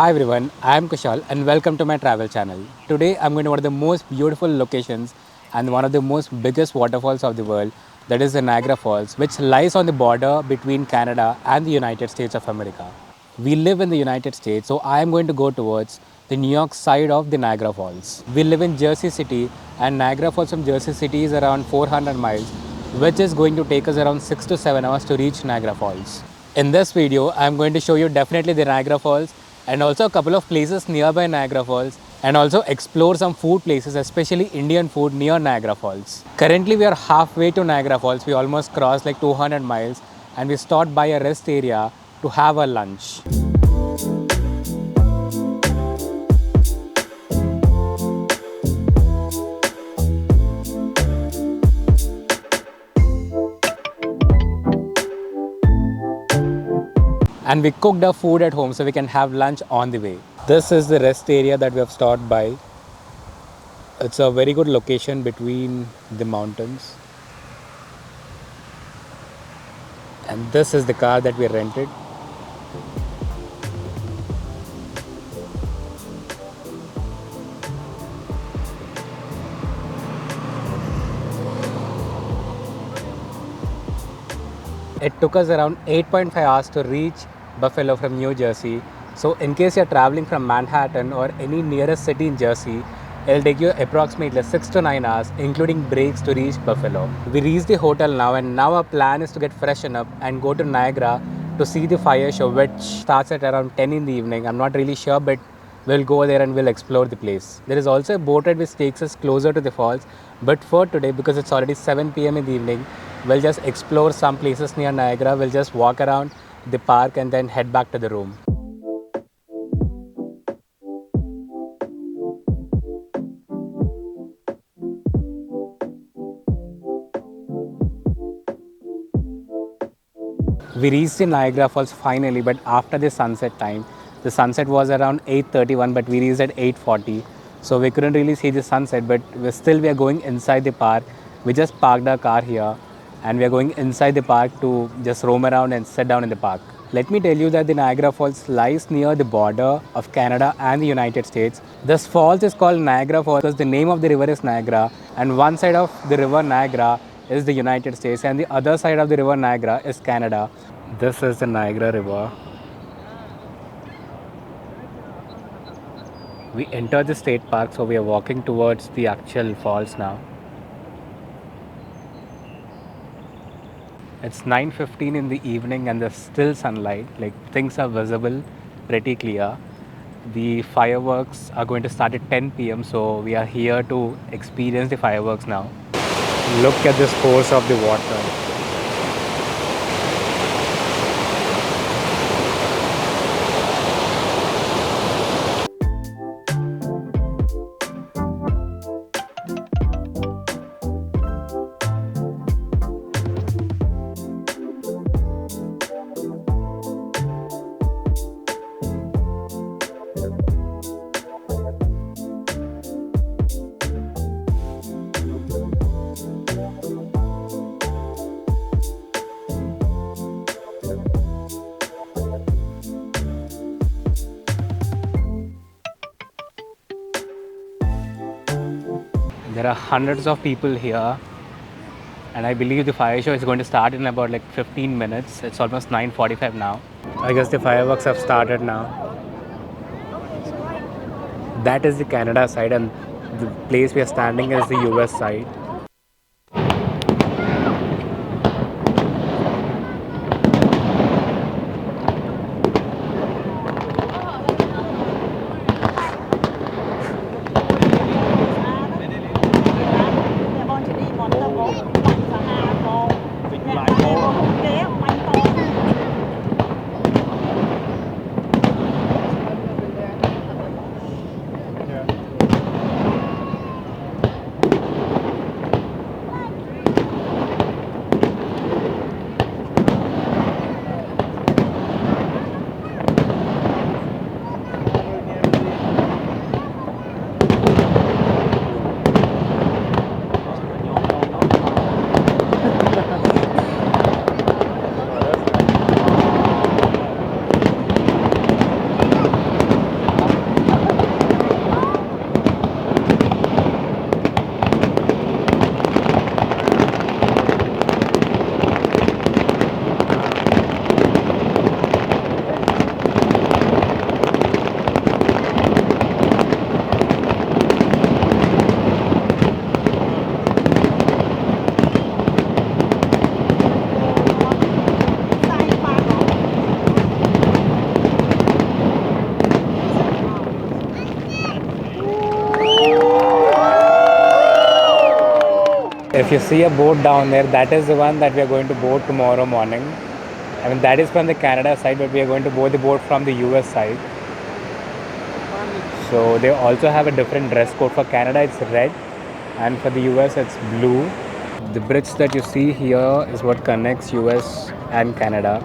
Hi everyone, I am Kushal and welcome to my travel channel. Today I'm going to one of the most beautiful locations and one of the most biggest waterfalls of the world, that is the Niagara Falls, which lies on the border between Canada and the United States of America. We live in the United States, so I am going to go towards the New York side of the Niagara Falls. We live in Jersey City and Niagara Falls from Jersey City is around 400 miles, which is going to take us around 6 to 7 hours to reach Niagara Falls. In this video, I am going to show you definitely the Niagara Falls and also a couple of places nearby Niagara Falls and also explore some food places, especially Indian food near Niagara Falls. Currently, we are halfway to Niagara Falls. We almost crossed like 200 miles and we stopped by a rest area to have a lunch. And we cooked our food at home so we can have lunch on the way. This is the rest area that we have stopped by. It's a very good location between the mountains. And this is the car that we rented. It took us around 8.5 hours to reach Buffalo from New Jersey. So in case you're traveling from Manhattan or any nearest city in Jersey, it'll take you approximately 6 to 9 hours, including breaks, to reach Buffalo. We reached the hotel now, and now our plan is to get freshened up and go to Niagara to see the fire show, which starts at around 10 in the evening. I'm not really sure, but we'll go there and we'll explore the place. There is also a boat ride which takes us closer to the falls, but for today, because it's already 7 p.m. in the evening, we'll just explore some places near Niagara. We'll just walk around the park and then head back to the room. We reached the Niagara Falls finally, but after the sunset time. The sunset was around 8:31, but we reached at 8:40. So we couldn't really see the sunset, but we are going inside the park. We just parked our car here and we are going inside the park to just roam around and sit down in the park. Let me tell you that the Niagara Falls lies near the border of Canada and the United States. This falls is called Niagara Falls because the name of the river is Niagara, and one side of the river Niagara is the United States and the other side of the river Niagara is Canada. This is the Niagara River. We entered the state park, so we are walking towards the actual falls now. It's 9:15 in the evening and there's still sunlight, like things are visible pretty clear. The fireworks are going to start at 10 p.m. so we are here to experience the fireworks now. Look at this force of the water. There are hundreds of people here, and I believe the fire show is going to start in about like 15 minutes. It's almost 9:45 now. I guess the fireworks have started now. That is the Canada side, and the place we are standing is the US side. If you see a boat down there, that is the one that we are going to board tomorrow morning. I mean, that is from the Canada side, but we are going to board the boat from the US side. So they also have a different dress code. For Canada, it's red, and for the US, it's blue. The bridge that you see here is what connects US and Canada,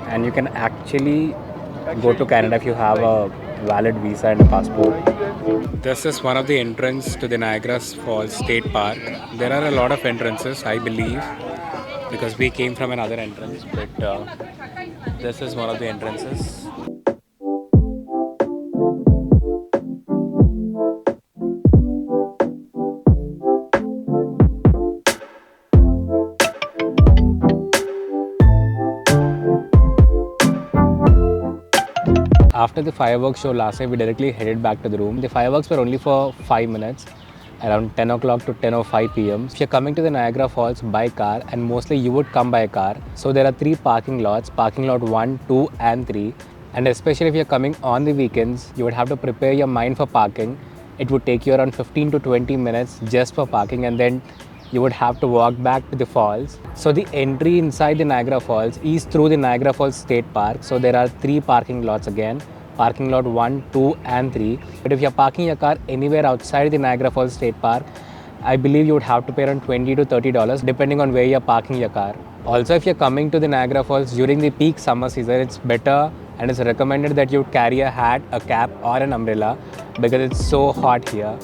and you can actually go to Canada if you have a valid visa and a passport. This is one of the entrance to the Niagara Falls State Park. There are a lot of entrances, I believe, because we came from another entrance, but this is one of the entrances. After the fireworks show last night, we directly headed back to the room. The fireworks were only for 5 minutes, around 10 o'clock to 10:05 p.m. If you're coming to the Niagara Falls by car, and mostly you would come by car, so there are 3 parking lots, parking lot 1, 2 and 3. And especially if you're coming on the weekends, you would have to prepare your mind for parking. It would take you around 15 to 20 minutes just for parking, and then you would have to walk back to the falls. So the entry inside the Niagara Falls is through the Niagara Falls State Park. So there are 3 parking lots again, parking lot 1, 2 and 3. But if you're parking your car anywhere outside the Niagara Falls State Park, I believe you would have to pay around $20 to $30 depending on where you're parking your car. Also, if you're coming to the Niagara Falls during the peak summer season, it's better and it's recommended that you carry a hat, a cap or an umbrella because it's so hot here.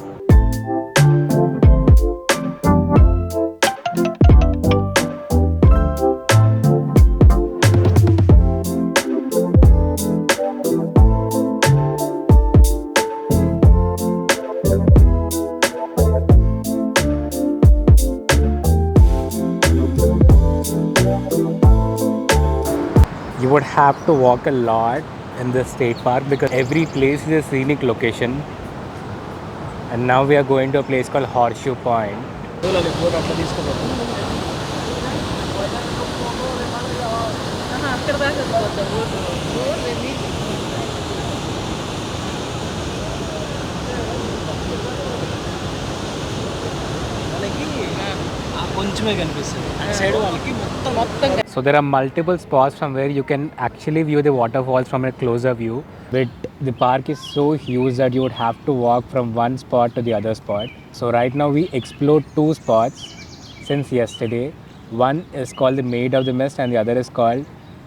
You would have to walk a lot in this state park because every place is a scenic location. And now we are going to a place called Horseshoe Point. So there are multiple spots from where you can actually view the waterfalls from a closer view. But the park is so huge that you would have to walk from one spot to the other spot. So right now we explored 2 spots since yesterday. One is called the Maid of the Mist and the other is called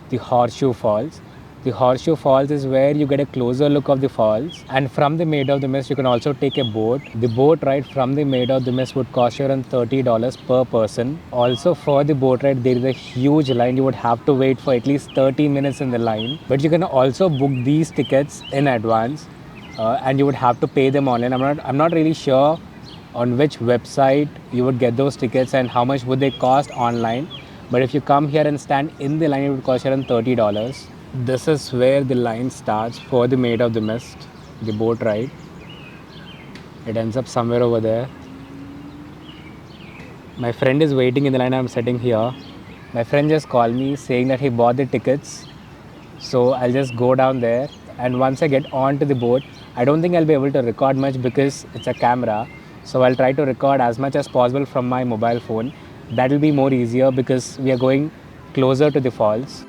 the Horseshoe Falls. The Horseshoe Falls is where you get a closer look of the falls, and from the Maid of the Mist you can also take a boat. The boat ride from the Maid of the Mist would cost you around $30 per person. Also for the boat ride there is a huge line. You would have to wait for at least 30 minutes in the line, but you can also book these tickets in advance and you would have to pay them online. I'm not really sure on which website you would get those tickets and how much would they cost online, but if you come here and stand in the line it would cost you around $30. This is where the line starts for the Maid of the Mist, the boat ride. It ends up somewhere over there. My friend is waiting in the line. I'm sitting here. My friend just called me saying that he bought the tickets. So I'll just go down there, and once I get onto the boat, I don't think I'll be able to record much because it's a camera. So I'll try to record as much as possible from my mobile phone. That will be more easier because we are going closer to the falls.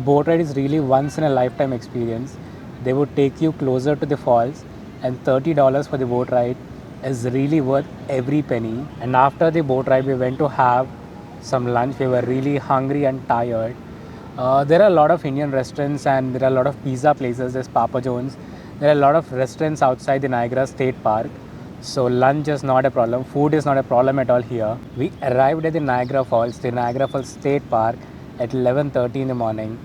boat ride is really once in a lifetime experience. They would take you closer to the falls, and $30 for the boat ride is really worth every penny. And after the boat ride, we went to have some lunch. We were really hungry and tired. There are a lot of Indian restaurants and there are a lot of pizza places. There's Papa John's. There are a lot of restaurants outside the Niagara State Park. So lunch is not a problem. Food is not a problem at all here. We arrived at the Niagara Falls State Park at 11:30 in the morning,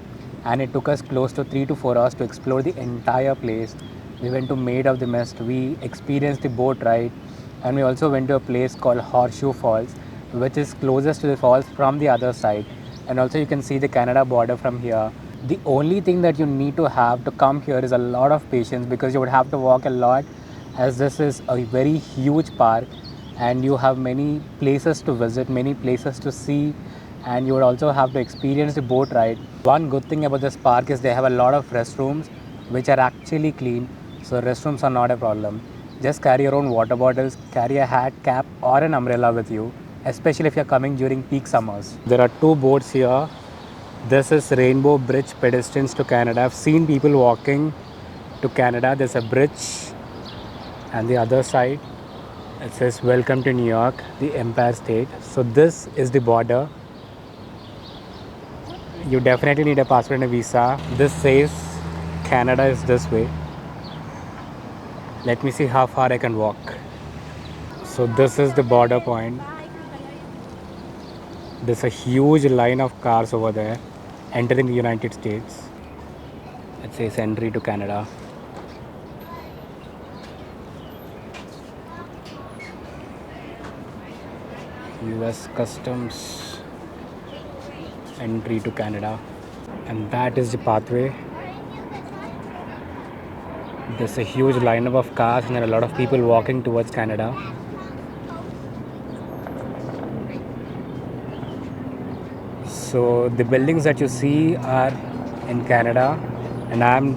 and it took us close to 3 to 4 hours to explore the entire place. We went to Maid of the Mist. We experienced the boat ride, and we also went to a place called Horseshoe Falls, which is closest to the falls from the other side. And also you can see the Canada border from here. The only thing that you need to have to come here is a lot of patience, because you would have to walk a lot, as this is a very huge park and you have many places to visit, many places to see, and you would also have to experience the boat ride. One good thing about this park is they have a lot of restrooms which are actually clean, so restrooms are not a problem. Just carry your own water bottles, carry a hat, cap or an umbrella with you, especially if you're coming during peak summers. There are two boats here. This is Rainbow Bridge Pedestrians to Canada. I've seen people walking to Canada. There's a bridge, and the other side it says Welcome to New York, the Empire State. So this is the border. You definitely need a passport and a visa. This says Canada is this way. Let me see how far I can walk. So this is the border point. There's a huge line of cars over there entering the United States. It says entry to Canada. US Customs, entry to Canada. And that is the pathway. There's a huge lineup of cars and there are a lot of people walking towards Canada. So the buildings that you see are in Canada, and I'm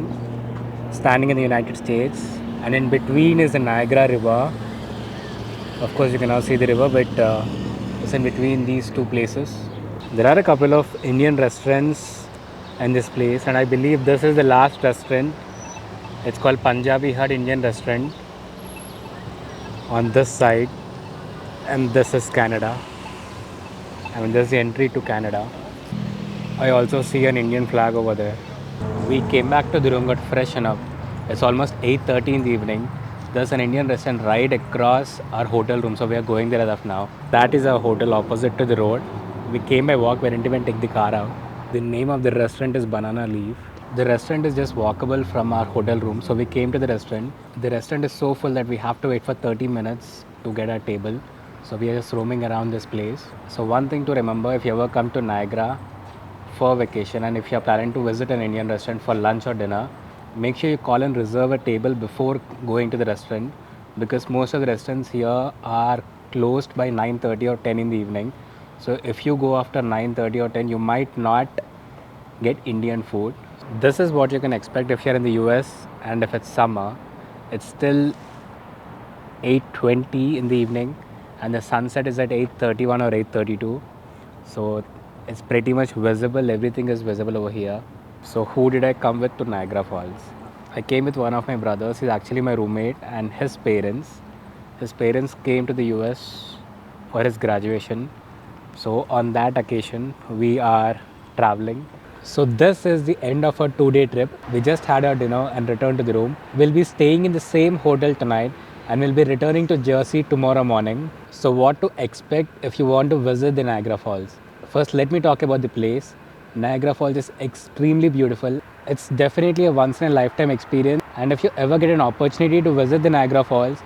standing in the United States, and in between is the Niagara River. Of course you can now see the river, but it's in between these two places. There are a couple of Indian restaurants in this place, and I believe this is the last restaurant. It's called Punjabi Hut Indian Restaurant on this side, and this is Canada. I mean, this is the entry to Canada. I also see an Indian flag over there. We came back to the room, got freshened up. It's almost 8:30 in the evening. There's an Indian restaurant right across our hotel room, so we are going there as of now. That is our hotel opposite to the road. We came by walk, we didn't even take the car out. The name of the restaurant is Banana Leaf. The restaurant is just walkable from our hotel room, so we came to the restaurant. The restaurant is so full that we have to wait for 30 minutes to get our table. So we are just roaming around this place. So one thing to remember, if you ever come to Niagara for vacation and if you are planning to visit an Indian restaurant for lunch or dinner, make sure you call and reserve a table before going to the restaurant, because most of the restaurants here are closed by 9:30 or 10 in the evening. So if you go after 9:30 or 10, you might not get Indian food. This is what you can expect if you're in the US, and if it's summer, it's still 8:20 in the evening and the sunset is at 8:31 or 8:32. So it's pretty much visible. Everything is visible over here. So who did I come with to Niagara Falls? I came with one of my brothers. He's actually my roommate, and his parents. His parents came to the US for his graduation. So on that occasion, we are traveling. So this is the end of our 2-day trip. We just had our dinner and returned to the room. We'll be staying in the same hotel tonight, and we'll be returning to Jersey tomorrow morning. So what to expect if you want to visit the Niagara Falls? First, let me talk about the place. Niagara Falls is extremely beautiful. It's definitely a once in a lifetime experience, and if you ever get an opportunity to visit the Niagara Falls,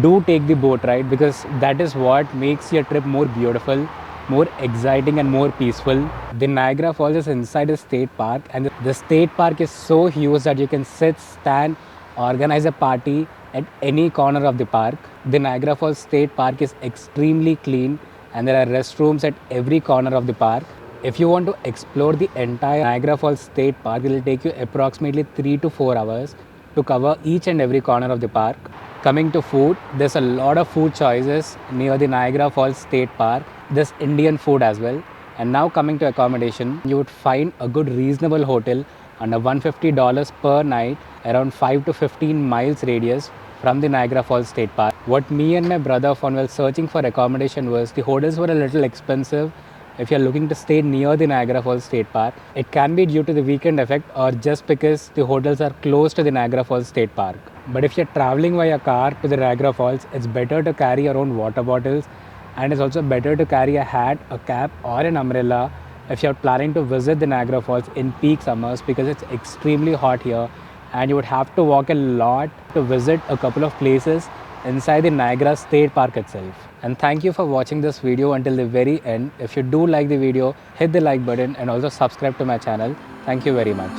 do take the boat ride, because that is what makes your trip more beautiful, more exciting and more peaceful. The Niagara Falls is inside a state park, and the state park is so huge that you can sit, stand, organize a party at any corner of the park. The Niagara Falls State Park is extremely clean, and there are restrooms at every corner of the park. If you want to explore the entire Niagara Falls State Park, it will take you approximately 3 to 4 hours to cover each and every corner of the park. Coming to food, there's a lot of food choices near the Niagara Falls State Park. There's Indian food as well, And now coming to accommodation, you would find a good reasonable hotel under $150 per night around 5 to 15 miles radius from the Niagara Falls State Park. What me and my brother found while searching for accommodation was the hotels were a little expensive if you're looking to stay near the Niagara Falls State Park. It can be due to the weekend effect or just because the hotels are close to the Niagara Falls State Park. But if you're traveling via car to the Niagara Falls, it's better to carry your own water bottles, and it's also better to carry a hat, a cap or an umbrella if you're planning to visit the Niagara Falls in peak summers, because it's extremely hot here and you would have to walk a lot to visit a couple of places inside the Niagara State Park itself. And thank you for watching this video until the very end. If you do like the video, hit the like button and also subscribe to my channel. Thank you very much.